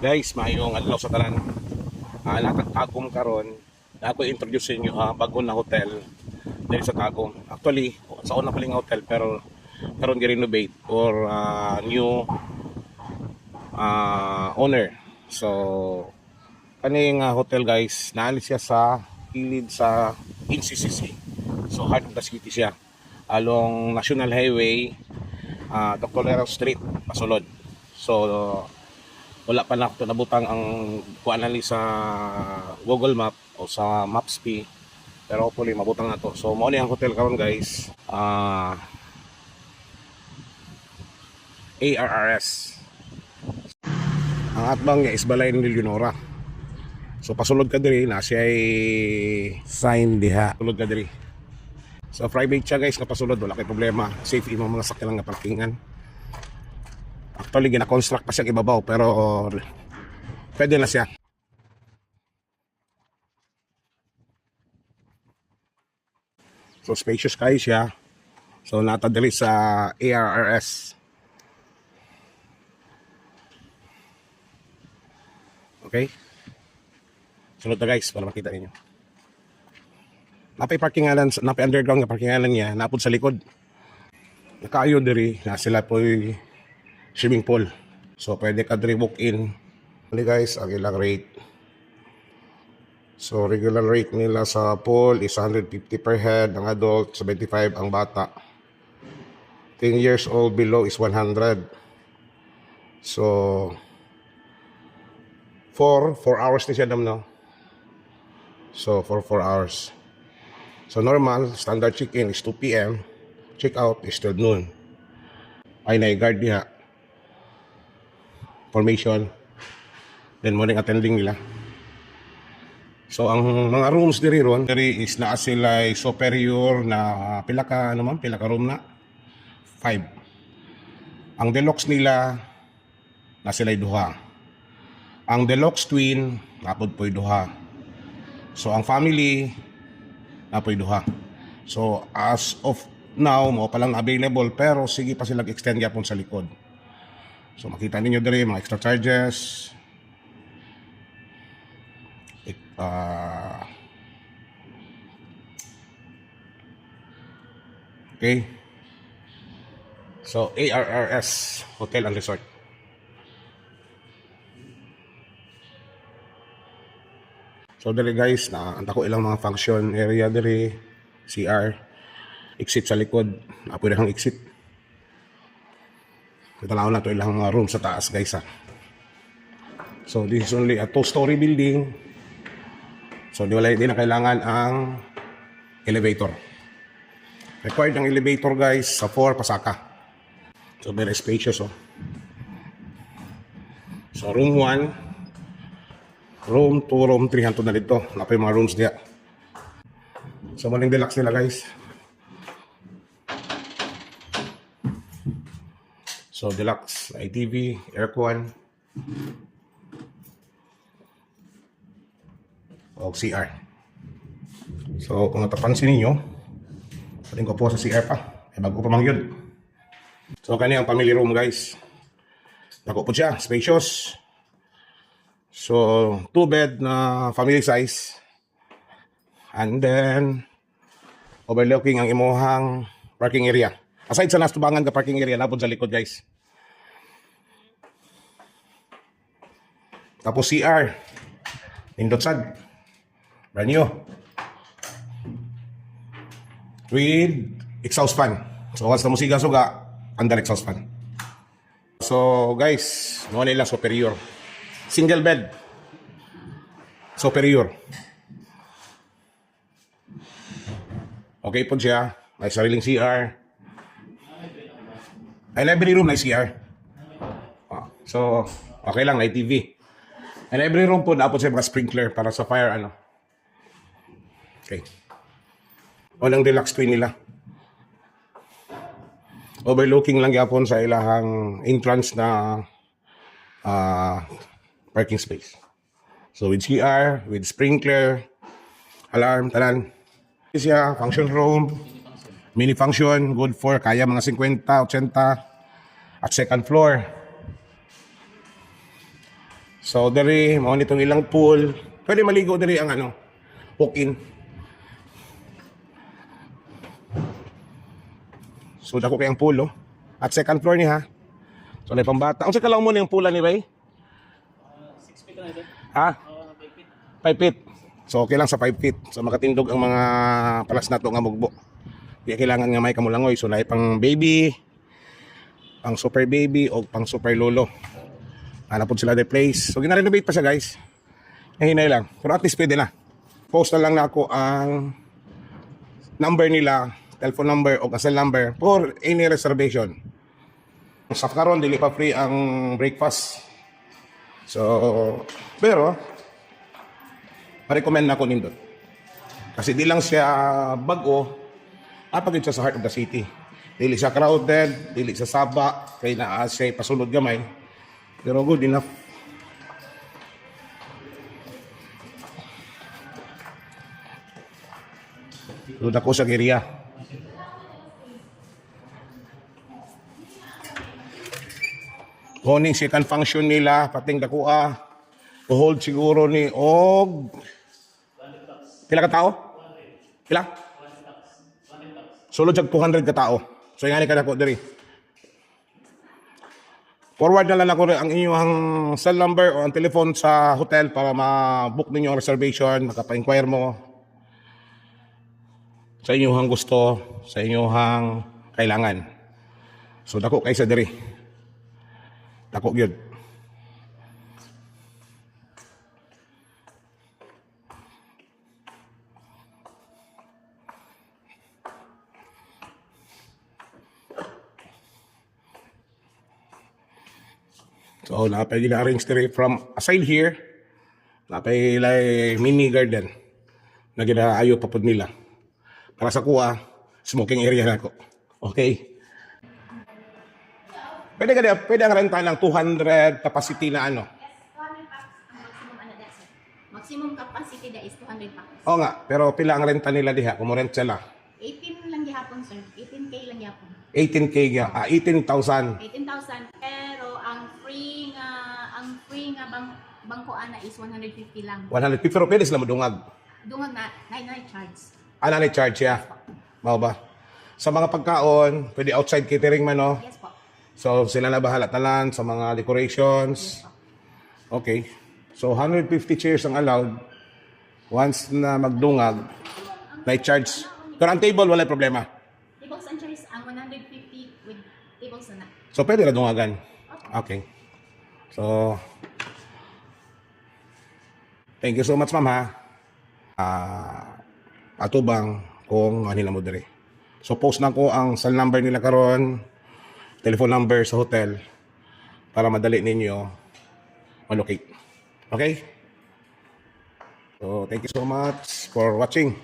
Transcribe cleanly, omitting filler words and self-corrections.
Guys, maayong adlaw sa tanan. Natag Tagum karon. Ako introduce sa inyo bago na hotel diri sa Tagum. Actually, sa una pa lang hotel pero karon gi-renovate or new owner. So, kaning hotel guys, naalis siya sa kilid sa NCCC. So, heart of the city siya. Along National Highway, Dr. Lero Street, Pasulod. So, wala pa na ako nabutang ang kuan ali sa Google Map o sa Maps.p, pero hopefully mabutang na to. So mo ni ang hotel karon guys, ARRS. Ang atbang niya is Balay ng Leonora. So pasulod ka diri na siya ay sign diha. Sulod ka diri. So private siya guys, na pasulod wala kay problema. Safe imong mga sakyanan nga parkingan. Actually, gina-construct pa siya ibabaw pero pwede na siya. So spacious kayo siya. So natadali sa ARRS. Okay? Sunod na guys para makita ninyo. Napay parkingalan, napay underground nga parkingalan niya, napod sa likod. Nakaayo diri na sila po swimming pool. So pwede ka diri book in. Ano guys, ang ilang rate. So regular rate nila sa pool is 150 per head ang adult, 75 ang bata. 10 years old below is 100. So 4 hours ni siya dam no. So for 4 hours. So normal standard check-in is 2 PM. Check-out is till noon. Ay na-guard diha. Formation, then morning attending nila. So ang mga rooms diri is naa sila superior na pila ka room na 5. Ang deluxe nila na sila duha. Ang deluxe twin napod po'y duha. So ang family napoy duha. So as of now mo pa lang available pero sige pa sila extend gyapon sa likod. So makita ninyo diri mga extra charges. Okay. So ARRS Hotel and Resort. So diri guys, na anta ko ilang mga function area diri, CR, exit sa likod, apoy hang exit. Tanaw na to ilang room sa taas guys ha. So this is only a 2-story building. So di na kailangan ang elevator. Required ang elevator guys sa 4 pasaka. So very spacious oh. So room 1, room 2, room 3 hanto na dito. Napay mga rooms diya. So maling deluxe nila guys. So deluxe, ITV, aircon, o CR. So kung natapansin ninyo, pating ko po sa CR pa, bago pa mang yun. So kanya ang family room guys. Nako po siya, spacious. So 2 bed na family size. And then overlooking ang imuhang parking area. Aside sa nastubangan ka parking area, napod sa likod guys. Tapos CR. Nindot sad. Brand new. With exhaust fan. So once na musiga suga, under exhaust fan. So guys, no nila superior. Single bed. Superior. Okay po siya. May sariling CR. Ay library room na CR. So okay lang, na TV. And every room po dapat sa mga sprinkler para sa fire ano. Okay. Walang deluxe twin nila. Overlooking lang yapon sa ilahang entrance na parking space. So with CR, with sprinkler, alarm, tanan. Siya, function room, mini function, good for kaya mga 50, 80 at second floor. So diri mao nitong ilang pool. Pwede maligo diri ang ano, walk-in. So dako kay ang pool, oh. At second floor ni ha. So na pambata. Unsa ka lang mo yung pula ni Bay? 6 feet na ito. Ha? 5 feet. 5 feet. So okay lang sa 5 feet. So makatindog ang mga palas nato nga mugbo. Di kailangan nga may kamulangoy. So naay pang baby, pang super baby o pang super lolo. Ana po sila the place. So gina-renovate pa siya, guys. Hinay lang. Pero at least pwede na. Post na lang na ako ang number nila, telephone number o asal number for any reservation. Sa karon dili pa free ang breakfast. So, pero pa-recommend na ako nindot. Kasi di lang siya bag-o, apagid siya sa heart of the city. Dili siya crowded, dili siya saba, kay naa siya pasulod gamay. Pero good enough. Doon ako sa area. Kuning second function nila, pating dakua, hold siguro ni og pila ka tao? Pila? Sulod jag 200 ka tao. So ingani ka dako diri. Forward na lang ako ang inyong cell number o ang telephone sa hotel para ma-book ninyo ang reservation, makapa-inquire mo sa inyong gusto, sa inyong kailangan. So dako kay sa diri. Dako gyud. So napay gina-arrange diri from aside here, napay mini garden na ginaayo pa pud nila. Para sa kuha, smoking area na ko. Okay. Pwede ang renta ng 200 capacity na ano. Yes, 200 packs ang maximum ano dyan, sir. Maximum capacity da is 200 packs. Oo nga, pero pila ang renta nila diha kung mo rent sila? 18 lang gihapon, sir. 18K lang gihapon. 18K, 18,000. 18,000 pero ang free nga bangko ana is 150 lang. 150 pero pwede sila madungag. Dungag na night charge. Ana ni charge ya. Mao ba? Sa mga pagkaon, pwede outside catering man no. Yes po. So sila na bahala talan sa mga decorations. Yes po. Okay. So 150 chairs ang allowed. Once na magdungag, night charge. Pero ang table wala problema. Tables and chairs ang 150 with tables na. So pwede na dungagan. Okay. So thank you so much, ma'am ha. Atubang kung ano nila mo diri. So post na ko ang cell number nila karon, telephone number sa hotel para madali ninyo malocate. Okay? So thank you so much for watching.